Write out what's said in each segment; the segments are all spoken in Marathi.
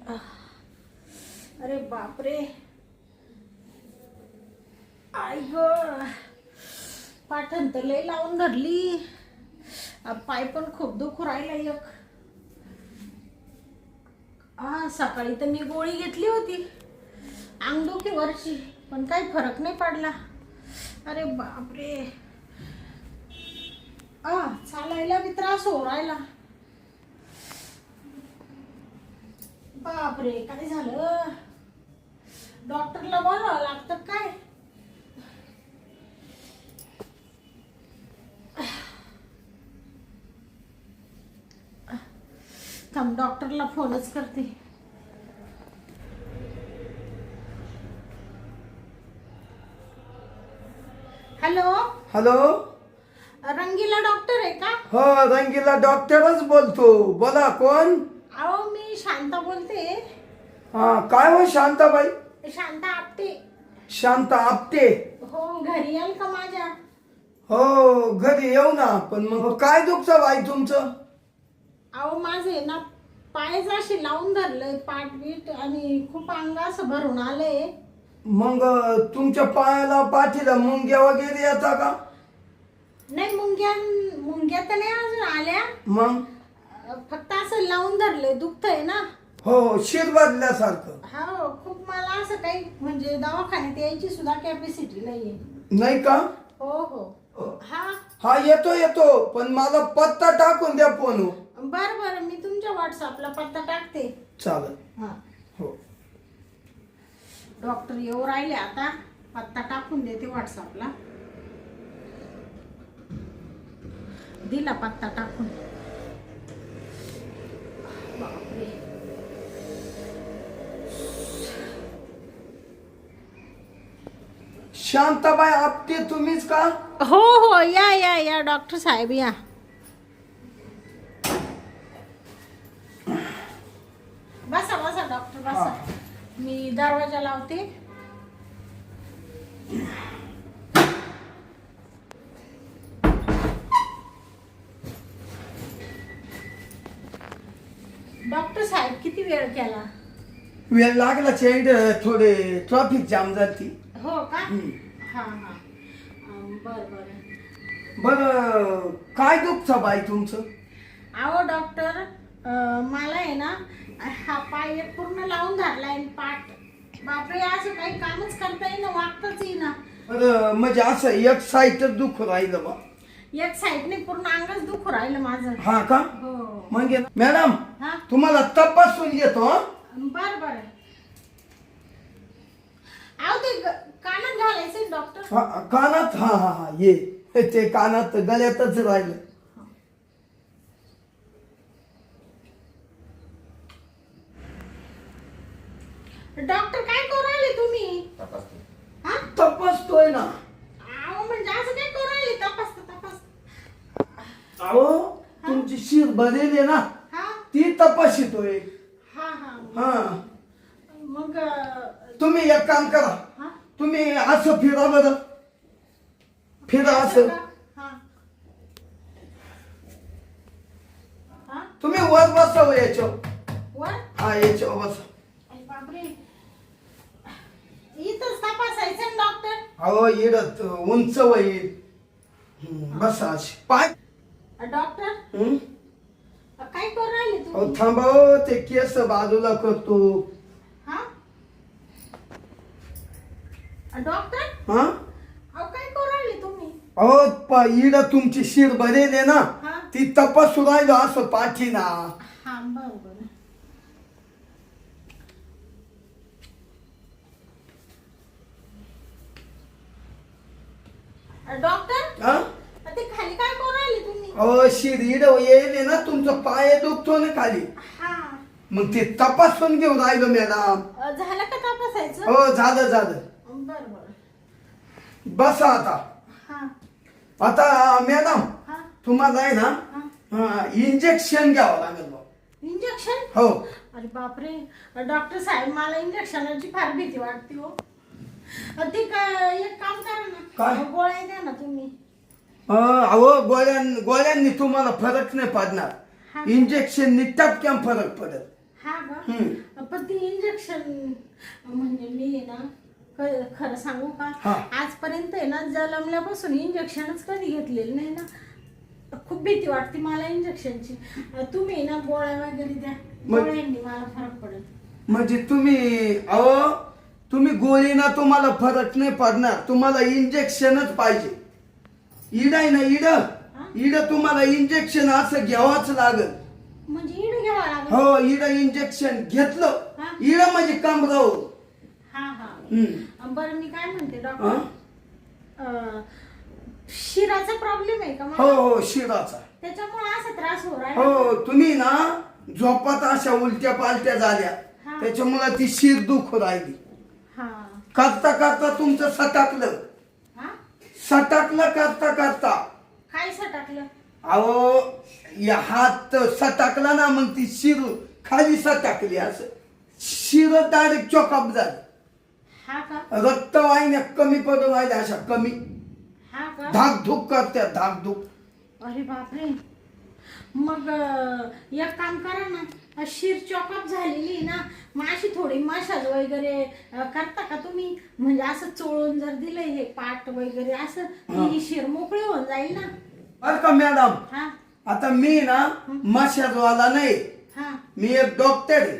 अरे बापरे, आई ग, पाठण तर लय लावून धरली. पाय पण खूप दुखू राहिला एक. सकाळी तर मी गोळी घेतली होती अंगदुखीवरची, पण काही फरक नाही पडला. अरे बापरे, चालायला बी त्रास हो राहिला. बापरे, काय झालं? डॉक्टरला बोलावं लागतं काय? थांब, डॉक्टरला फोनच करते. हॅलो हॅलो, रंगीला डॉक्टर आहे का? हो रंगीला डॉक्टरच बोलतो. बोला, कोण? अहो, मी शांता बोलते. काय हो शांताबाई? शांता आपटे. शांता आपटे? हो, घरी याल का माझ्या? हो, घरी येऊ ना. पण मग काय दुखतं बाई तुमचं? अहो, माझे ना पायच अशी लावून धरलंय, पाठबीट, आणि खूप अंग असं भरून आलंय. मग तुमच्या पायाला पाठीला मुंग्या वगैरे येतात का? नाही, मुंग्या तर नाही अजून आल्या. मग फक्त असं लावून धरलंय, दुखतंय ना. हो, शिर बदल्यासारखं. हो, खूप मला असं काही म्हणजे दवाखान्यात यायची सुद्धा कॅपॅसिटी नाहीये. नाही का? हो हो. हा येतो, पण मला पत्ता टाकून द्या फोन. बरं, मी तुमच्या व्हॉट्सअपला पत्ता टाकते. चालेल. हो, डॉक्टर येऊ राहिले आता, पत्ता टाकून देते व्हॉट्सअपला. दिला पत्ता टाकून. बापरे, शांताबाई आपटे तुम्हीच का? हो हो, या डॉक्टर साहेब या. बसा डॉक्टर, बसा. मी दरवाजा लावते. डॉक्टर साहेब, किती वेळ केला? वेळ लागला, चेंड थोडे ट्रॅफिक जाम झाली. हो का? हा. बर. काय दुखतं बाई तुमचं? अहो डॉक्टर, मला आहे ना, हा पाय एक पूर्ण लावून धरलाय, पाठ. बापरे, असं काही कामच करता येईना, वागताच येईना. म्हणजे असं एक साईड दुख राहिलं बा? एक साईडने पूर्ण अंगच दुखू राहिलं माझं. हा का? हो. मग मॅडम, तुम्हाला तपासून घेतो. बर. अहो, ते कानात घालायचं डॉक्टर. कानात? हा ये, ते कानात गळ्यातच राहिलं. डॉक्टर, काय करू राहिले तुम्ही? तपासतोय ना. अहो, म्हणजे असं काय करू राहिले? तपास. अहो, तुमची शिर भरेल आहे ना, ती तपासितोय. हा. मग तुम्ही एक काम करा, तुम्ही असं फिरा बरं. फिरा असं. तुम्ही वर बसावं याच्यावर. हा, याच्यावर बसा. बापरे, इथंच तपासायचं डॉक्टर? अहो, इडत उंच होईल. बसा अशी. पाय डॉक्टर, काय करू राहिले तुम्ही? अहो थांबा, ते केस बाजूला करतो. डॉक्टर, अहो काय करू राहिले तुम्ही? अहो, इड तुमची शिर भरेल आहे ना, ती तपासू राहिलो असं पाठीना. बरोबर. डॉक्टर, ते खाली काय करू राहिले तुम्ही? अहो, शिर इड येईल ना, तुमचा पाय दुखतो ना खाली, मग ते तपासून घेऊन राहिलो मॅडम. झालं का तपासायचं? हो, झालं. बरोबर. बसा आता मॅडम, तुम्हाला आहे ना इंजेक्शन घ्यावं लागेल. इंजेक्शन? हो. अरे बापरे, डॉक्टर साहेब, मला इंजेक्शनाची फार भीती वाटते हो. ते एक काम करा ना, काय? गोळ्या द्या ना तुम्ही. अहो, गोळ्यांनी तुम्हाला फरक नाही पडणार. इंजेक्शन टपक्यान फरक पडेल. हा का? पण ती इंजेक्शन म्हणजे मी आहे ना खरं सांगू का, हा. आजपर्यंत आहे ना जन्मल्यापासून इंजेक्शनच कधी घेतलेलं नाही ना. खूप भीती वाटते मला इंजेक्शनची. तुम्ही ना गोळ्या वगैरे द्या, गोळ्यांनी मला फरक पडेल. म्हणजे तुम्ही गोळीना तुम्हाला फरक नाही पडणार, तुम्हाला इंजेक्शनच पाहिजे. इड आहे ना इड तुम्हाला इंजेक्शन असं घ्यावाच लागल. म्हणजे इड घ्यावा लागेल? हो, इड इंजेक्शन घेतलं इड म्हणजे कमरावर. हा हा. बरं मी काय म्हणते डॉक्टर, शिराचा प्रॉब्लेम आहे का मला? हो शिराचा. त्याच्यामुळे असा त्रास हो राहिला? हो, तुम्ही ना झोपात अशा उलट्या पालट्या झाल्या, त्याच्यामुळे ती शिर दुख राहिली. करता करता तुमचं सटाकलं. सटाकलं करता. काय सटाकलं? अहो या हात सटाकला ना, मग ती शिर खाली सटाकली, असं शिर डायरेक्ट चॉकअप झाली. हा का? रक्तवाहिन्या कमी पडून राहिल्या, अशा कमी. हा का? धाकधूक करत्या, धाकधूक. अरे बापरे. मग एक काम करा ना, शिर चॉकअप झालेली ना, मग अशी थोडी मसाज वगैरे करता का तुम्ही? म्हणजे असं चोळून जर दिलं हे पाठ वगैरे असं, ती शिर मोकळी होऊन जाईल ना. बर का मॅडम, हा आता मी ना मशाजवाला नाही, हा. मी एक डॉक्टर आहे.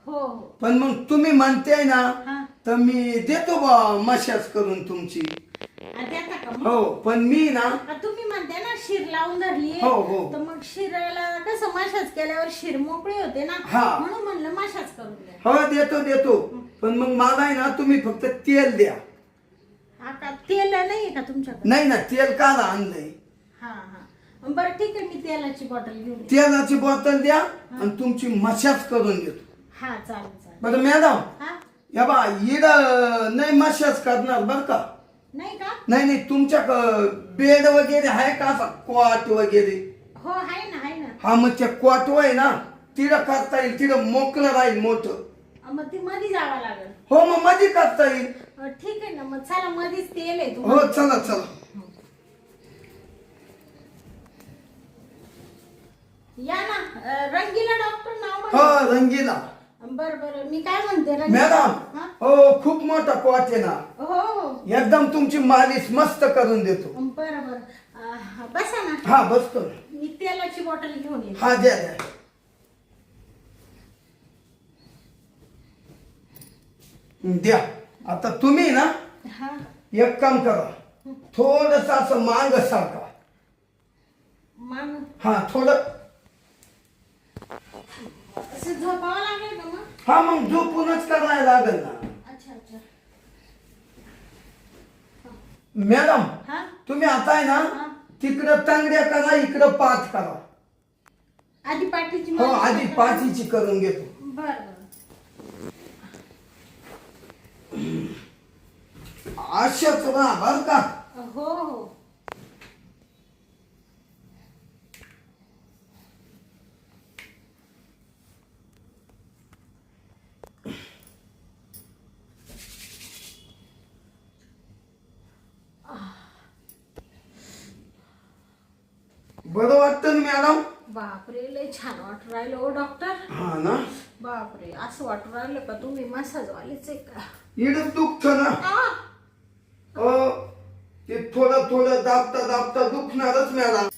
हो हो. पण मग तुम्ही म्हणते ना, हा. तर मी देतो बा मशाज करून तुमची. देता का मग? हो, पण मी ना तुम्ही म्हणते ना शिर लावून धरली, हो. तर मग शिराला कसं मसाज केल्यावर शिर मोकळी होते ना, हा. म्हणून म्हणलं मसाज करून द्या. हो देतो. पण मग मला आहे ना, तुम्ही फक्त तेल द्या. आता तेल नाहीये का तुमच्याकडे? नाही ना, तेल का आणलंय? हा. बरं ठीक आहे, मी तेलाची बॉटल घेऊन येते. तेलाची बॉटल द्या आणि तुमची मशाज करून देतो. हा चालेल. बरं मॅडम, हा. या बा इड नाही मशाज करणार बर का? नाही का? नाही, तुमच्या बेड वगैरे आहे का, असा क्वाट वगैरे? हो आहे ना. हा, मग त्या क्वाट आहे ना, तिला करता येईल, तिला मोकळं राहील मोठं. मग ती मध्ये जावं लागेल. हो, मग मध्ये करता येईल. ठीक आहे ना, मग चला मध्येच तेल आहे हो, चला. या ना. रंगीला डॉक्टर नाव हो, म्हणा. रंगीला. बरं मी काय म्हणते मॅडम, हा? हो खूप मोठा क्वाट आहे ना, हो. एकदम तुमची मालिश मस्त करून देतो. बरं बसा ना. हा, बसतो. मी तेलाची बॉटल घेऊन येते. हा, द्या. द्या. आता तुम्ही ना हा. एक काम करा, थोडस असं मांग सारखा. मग हा, थोडं. असं झोपावं लागेल का मग? हा, मग झोपूनच करायला लागेल ना. अच्छा. मॅडम, हा. तुम्ही आता आहे ना, तिकडं तांगड्या करा, इकडं पाठ करा. आधी पाठीची हो, मालिश आधी करा. पाठीची करून घेतो. बरं. अशाच राहा बर का. हो. बरं वाटतं ना मॅडम? बापरे, लय छान वाटू राहिलं हो डॉक्टर. हा ना. बापरे, असं वाटू राहिलं का तुम्ही मसाज वालीच आहे का? इडच दुखत ना. हो, ते थोडं दाबता दुखणारच मॅडम.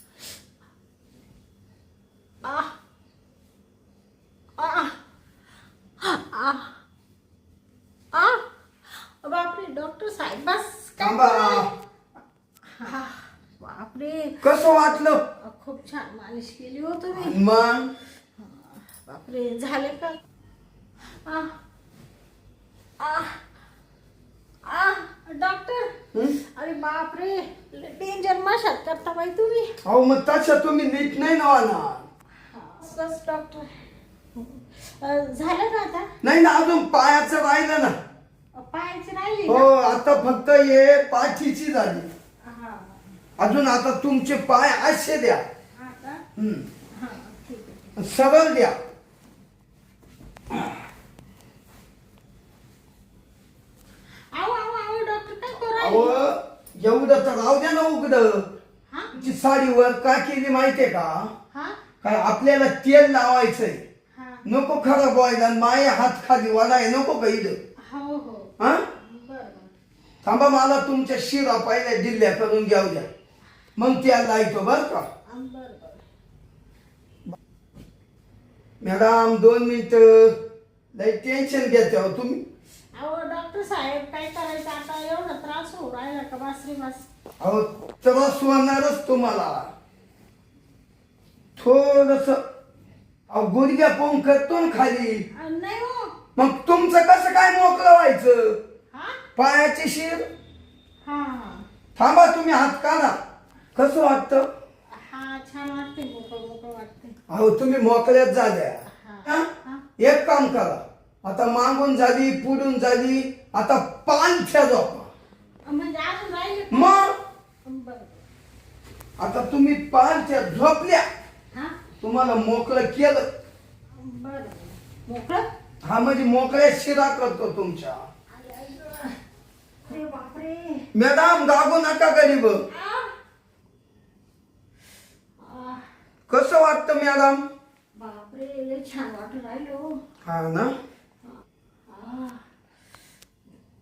बापरे डॉक्टर साहेब, बस थांबा. बापरे, कसं वाटलं? खूप छान मालिश केली हो तुम्ही. मग बापरे, झाले का? डॉक्टर, अरे बापरे, डेंजर मशाज करता बाई तुम्ही. अहो, मग तशा तुम्ही नीट नाही ना. बस डॉक्टर, झालं का आता? नाही ना, अजून पायाचं राहिलं ना. पायाची राहिली हो, ना? आता फक्त हे पाठीची झाली. हा. अजून आता तुमचे पाय असे द्या. हा का? हा, ठीक आहे. सरळ द्या. आहो डॉक्टर, काय करू अहो, राहिले? एवढं तर राहू द्या ना उघडं. हा? ती साडीवर का केली माहितीये का? हा? काय आपल्याला तेल लावायचंय. हा. नको खराब व्हायला माये हात खाली वाढाय नको का इथं हो हो हा बरं थांबा मला तुमच्या शिरा पहिल्या दिल्या करून घ्याव द्या मग त्याला ऐकतो बर का बरं मॅडम 2 मिनिट लय टेन्शन घेते हो तुम्ही अहो डॉक्टर साहेब काय करायचं आता एवढा त्रास होऊ राहिला का बासरी बस अहो त्रास होणारच तुम्हाला थोडस गुडघ्या पाहून करतो ना खाली नाही हो मग तुमचं कसं काय मोकळं व्हायचं हा पायाची शिर हा थांबा तुम्ही हात काढा कसं वाटतं हा छान वाटते मोकळं मोकळं वाटते अहो तुम्ही मोकळ्यात झाल्या हा. हा? एक काम करा आता मागून झाली पुढून झाली आता पालथ्या झोपा म्हणजे अजून राहिले का? मग बरं आता तुम्ही पालथ्या झोपल्या हा तुम्हाला मोकळं केलं बरं मोकळं हा म्हणजे मोकळ्या शिरा करतो तुमच्या अरे बापरे मॅडम गागू नका गरीब आ, कसं वाटतं मॅडम बापरे लय छान वाटून राहिलो हा ना आ,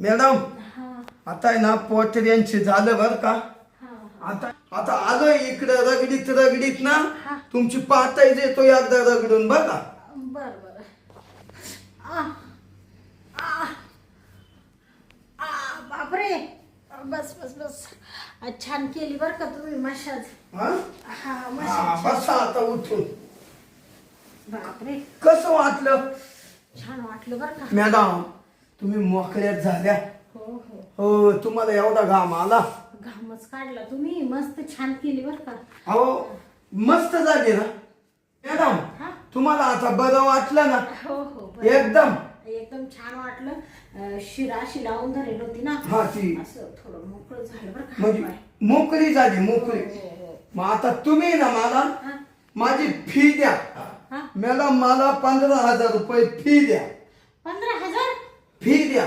मॅडम हा आता आहे ना पोटऱ्यांचे झालं बर का हा आता आता आलोय इकडं रगडीत रगडीत ना हा. तुमची पाताई देतो एकदा रगडून बघा बर बर आ, आ, आ, बापरे बस बस बस छान केली बर का तुम्ही मशाज हा हा हा, मशाज बसा आता उठून बापरे कसं वाटलं छान वाटलं बर का मॅडम तुम्ही मोकळ्यात झाल्या हो हो हो तुम्हाला एवढा घाम आला घामच काढला तुम्ही मस्त छान केली बर का अहो मस्त झाली ना मॅडम हा तुम्हाला आता बरं वाटलं ना हो हो बरं. एकदम एकदम छान वाटलं शिरा अशी लावून धरेल होती ना हा ती असं थोडं मोकळं झालं बरं का म्हणजे हातपाय. मोकळी झाली मोकळी हो, हो. मग आता तुम्ही ना मला हा, माझी फी द्या हा. मॅडम मला 15,000 रुपये फी द्या 15,000 फी द्या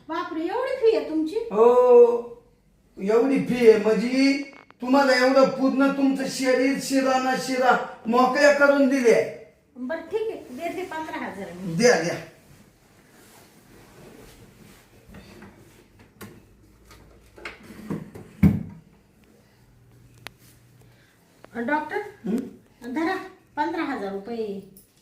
बापरे एवढी फी आहे तुमची हो एवढी फी आहे म्हणजे तुम्हाला एवढं पूर्ण तुमचं शरीर शिरा ना शिरा मोकळ्या करून दिले बरं ठीक आहे देते 15,000 मी द्या द्या डॉक्टर हं? धरा 15,000 रुपये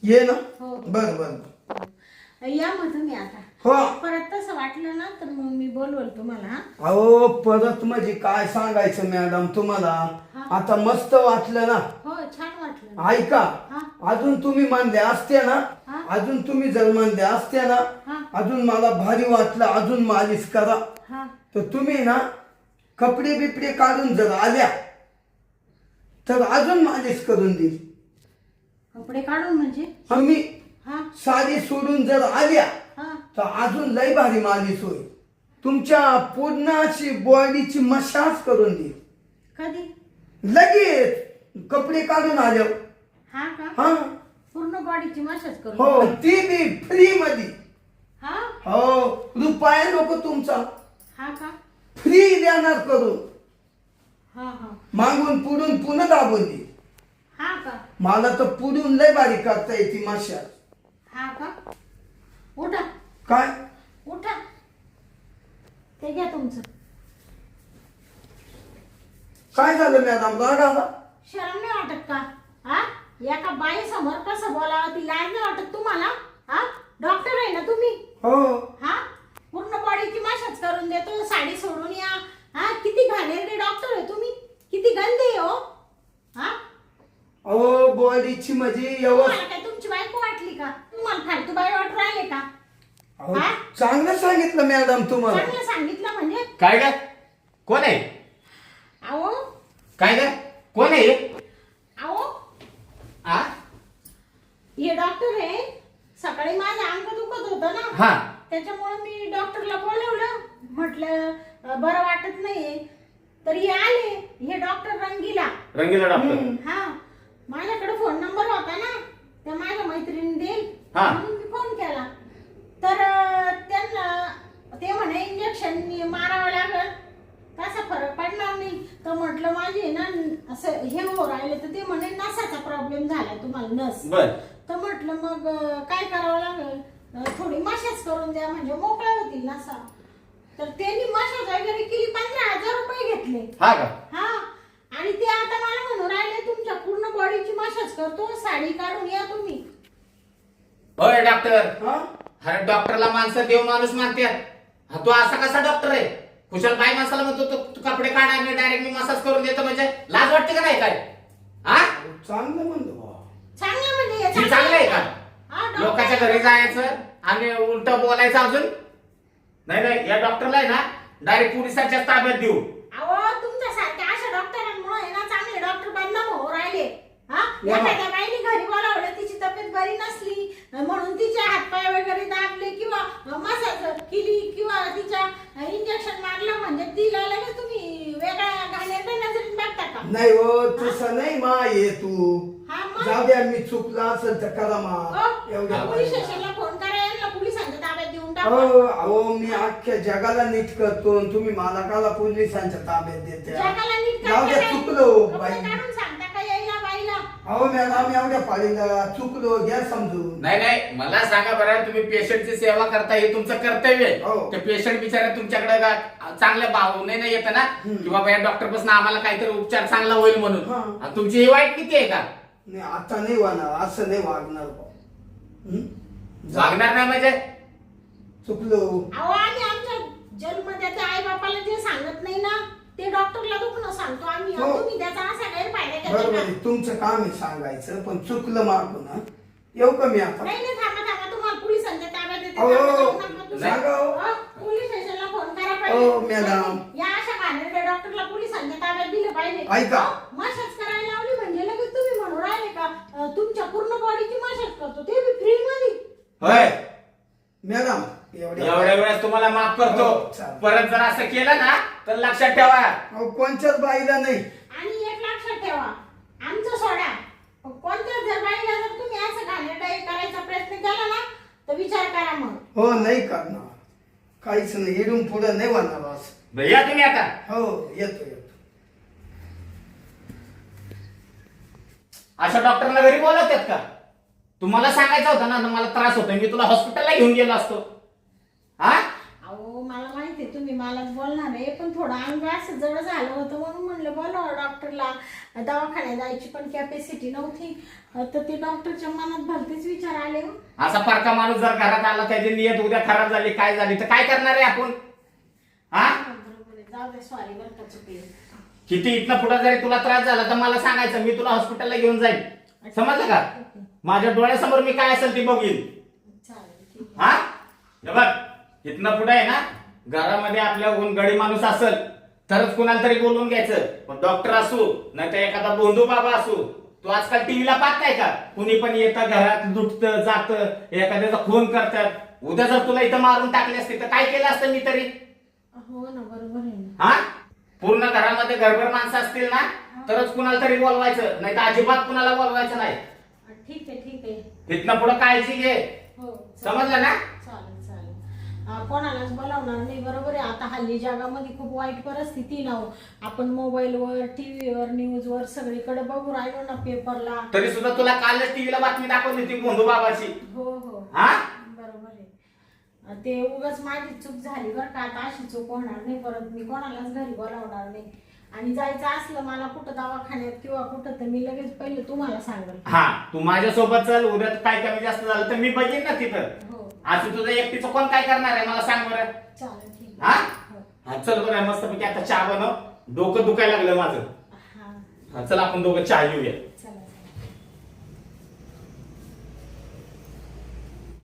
ये ना हो. बर बर या मग तुम्ही आता हो परत तसं वाटलं ना तर मग मी बोलवल तुम्हाला हा अहो परत म्हणजे काय सांगायचं मॅडम तुम्हाला हा. आता मस्त वाटलं ना हो छान वाटलं ऐका हा. अजून तुम्ही म्हणले असते ना हा. अजून तुम्ही जर म्हणले असते ना हा अजून मला भारी वाटलं अजून मालिश करा हा तर तुम्ही ना कपडे बिपडे काढून जर आल्या तर अजून मालिश करून देईल कपडे काढून म्हणजे मी हा साडी सोडून जर आल्या हा तर अजून लय भारी मालिश होईल तुमच्या पूर्ण अशी बॉडीची मसाज करून देईल कधी लगेच कपडे काढून आल्यावर हा का हा पूर्ण बॉडीची मसाज करू हो ती बी फ्री मध्ये हा हो रुपया नको तुमचा हा का फ्री देणार करून हा हा मागून पुढून पुन्हा दाबून दे हा का मला तर पुढून लय बारीक करता येते मशाज हा का उठा काय उठा ते घ्या तुमचं काय झालं मॅडम राग आला शरम नाही वाटत का हा एका बाई समोर कसं बोलावं ती लाज नाही वाटत तुम्हाला हा डॉक्टर आहे ना तुम्ही हो हा पूर्ण बॉडीची मसाज करून देतो साडी सोडून या हा किती घाणेरडे डॉक्टर आहे तुम्ही किती गंदे हो हा अहो बॉडीची म्हणजे व्यवस्था तुम्हाला काय तुमची बायको वाटली का तुम्हाला फालतू बाई वाटू राहिले का अहो, हा? चांगलं सांगितलं मॅडम तुम्हाला चांगलं सांगितलं म्हणजे काय काय कोण आहे अहो काय काय कोण आहे अहो आ हे डॉक्टर आहे सकाळी माझं अंग दुखत होतं ना हा त्याच्यामुळे मी डॉक्टरला बोलवलं म्हटलं बरं वाटत नाहीये तर हे आले हे डॉक्टर रंगीला रंगीला डॉक्टर हा माझ्याकडे फोन नंबर होता ना त्या माझ्या मैत्रिणी देईल हा. म्हणून मी फोन केला तर त्यांना ते म्हणे इंजेक्शन मारावं लागल तसा फरक पडणार नाही तर म्हटलं माझे ना असं हे हो राहिले तर ते म्हणे नसाचा प्रॉब्लेम झाला तुम्हाला नस. बर. तर म्हटलं मग काय करावं लागेल, थोडी मशाज करून द्या म्हणजे मोकळ्या होतील नसा. तर त्यांनी मशाज वगैरे केली, 15,000 रुपये घेतले. हा का? हा. आणि ते आता मला म्हणून राहिले तुमच्या पूर्ण बॉडीची मशाज करतो, साडी काढून या तुम्ही. होय डॉक्टर. हा? अरे डॉक्टरला माणसं देव माणूस मानतात. हा तू असा कसा डॉक्टर आहे? कुशल बाई माणसाला म्हणतो तू कपडे काढ आणि डायरेक्ट मी मसाज करून देतो, म्हणजे लाज वाटते का नाही काय? हा? चांगलं म्हणतो बा. चांगलं म्हणजे हे चांगलं आहे का? हा, डॉक्टर लोकांच्या घरी जायचं आणि उलट बोलायचं अजून? नाही नाही, या डॉक्टरला आहे ना डायरेक्ट पोलिसांच्या ताब्यात देऊ. अहो तुमच्यासारख्या अशा डॉक्टरांमुळे ना चांगले डॉक्टर बदनाम होऊ राहिले. हा, या बा. एखाद्या बाईने घरी बोलावलं, तिची तब्येत बरी नसली म्हणून तिचे हातपाय वगैरे दाबले किंवा मसाज केली किंवा तिच्या इंजेक्शन मारलं म्हणजे तिला लगेच तुम्ही वेगळ्या घाण्याच्या नजरेत बघता का? नाही हो, तसं नाही मा ये तू. हा, मग? जाऊ द्या, मी चुकला असेल तर करा मा. हो, एवढ्या पोलीस बाई. स्टेशनला फोन करा, यांना पोलिसांच्या ताब्यात देऊन टाका. अहो अहो, मी अख्ख्या जगाला नीट करतो आणि तुम्ही मला काला पोलिसांच्या ताब्यात देते. जगाला नीट जाऊ द्या, करता चुकलो काय? बाई. कपडे काढून सांगता का यायला बाईला? अहो मॅडम, एवढ्या पाळीला चुकलो, घ्या समजून. नाही नाही, मला सांगा बरं, तुम्ही पेशंटची सेवा करता हे तुमचं कर्तव्य आहे. हो. ते पेशंट बिचारा तुमच्याकडे चांगल्या भावनेने येतं ना हम्म. की बाबा या डॉक्टर पासून आम्हाला काहीतरी उपचार चांगला होईल म्हणून. हा. आणि तुमची ही वाईट नीती आहे का? नाही, आता नाही वागणार, असं नाही वागणार बा. हं? वागणार नाही म्हणजे? चुकलो. अहो आम्ही आमच्या जन्मदात्या आई बापाला जे सांगत नाही ना ते डॉक्टरला दुखणं सांगतो आम्ही. हो. तुम्ही त्याचा असा गैरफायदा बरोबर घेता आहे, का? तुमचं काम आहे सांगायचं, पण चुकलं मागून ना. येऊ का मी आता? नाही नाही, थांबा थांबा, तुम्हाला पोलिसांच्या ताब्यात देते. अहो, थांबा, थांबा, थांबा, तुम्ही. सांगा हो. अहो, पोलीस स्टेशनला फोन करा अहो, पाहिजे. मॅडम. या अशा घाणेरड्या डॉक्टरला पोलिसांच्या ताब्यात दिलं पाहिजे. ऐका. मशाज करायला लावली म्हणजे लगेच तुम्ही म्हणून राहिले का तुमच्या पूर्ण बॉडीची मशाज करतो, ते बी फ्री मध्ये. होय. मॅडम, एवढ्या वेळेस तुम्हाला माफ करतो. हो, चालेल. परत जर असं केलं ना तर लक्षात ठेवा. अहो, कोणच्याच बाईला नाही. आणि एक लक्षात ठेवा, आमचं सोडा, कोणत्या जर बाईला जर तुम्ही असं घाणेरडाई करायचा प्रयत्न केला ना तर विचार करा मग. हो, नाही करणार, काहीच नाही, इडून पुढे नाही होणार असं. या तुम्ही आता. हो, येतो येतो. अशा डॉक्टरला घरी बोलवतात का? तुम्हाला सांगायचं होतं ना मला त्रास होतोय, मी तुला हॉस्पिटलला घेऊन गेलो असतो. हा? अहो मला माहिती आहे तुम्ही मलाच बोलणार आहे, पण थोडं अंग असं जड झालं होतं म्हणून म्हणलं बोलावं डॉक्टरला. दवाखान्यात जायची पण कॅपॅसिटी नव्हती, तर ते डॉक्टरच्या मनात भलतेच विचार आले. असा परका माणूस जर घरात आला, त्याची नियत उद्या खराब झाली, काय झाली तर काय करणार आहे आपण? हा? बरोबर आहे, जाऊ दे, सॉरी बरं का, चुकले. किती इथनं पुढे जरी तुला त्रास झाला तर मला सांगायचं, मी तुला हॉस्पिटलला घेऊन जाईल. समजलं का? माझ्या डोळ्यासमोर मी काय असेल ती बघील. चालेल, ठीक आहे. हा? हे बघ, इथनं पुढे आहे ना घरामध्ये आपल्या गडी माणूस असेल तरच कुणाला तरी बोलवून घ्यायचं. पण डॉक्टर असू नाही तर एखादा बोंधू बाबा असू. तू आजकाल टीव्हीला पाहत नाही का, कुणी पण येतं घरात, लुटतं जातं, एखाद्याचा खून करतात. उद्या जर तुला इथं मारून टाकले असते तर काय केलं असतं मी तरी? हो ना, बरोबर आहे ना. हा? पूर्ण घरामध्ये घरभर माणसं असतील ना तरच कुणाला तरी बोलवायचं, नाही तर अजिबात कुणाला बोलवायचं नाही. ठीक आहे, ठीक आहे. तिथनं पुढे काळजी घे. हो, समजलं ना? चालेल चालेल. कोणालाच बोलावणार नाही, बरोबर आहे. आता हल्ली जगामध्ये खूप वाईट परिस्थिती ना हो. आपण मोबाईलवर, टीव्हीवर, न्यूजवर सगळीकडे बघू राहिलो ना, पेपरला. तरी सुद्धा तुला कालच टीव्हीला बातमी दाखवली होती बोंधू बाबाची. हो हो, हा? बरोबर आहे. ते उगाच माझी चूक झाली बरं का, आता अशी चूक होणार नाही परत. मी कोणालाच घरी बोलावणार नाही. आणि जायचं असलं मला कुठं दवाखान्यात किंवा कुठं तर मी लगेच पहिले तुम्हाला सांगेल. हा, तू माझ्या सोबत चल. उद्या काय कमी जास्त झालं तर मी बघेन ना तिथं. हो, आज तुझं एकटीचं कोण काय करणार आहे मला सांग बरं. चालेल, ठीक हा? आहे. हो. हा, चल बरं, मस्तपैकी आता चहा बनव. डोकं दुखायला लागलं माझं. हा. हा, चल आपण दोघं चहा घेऊया.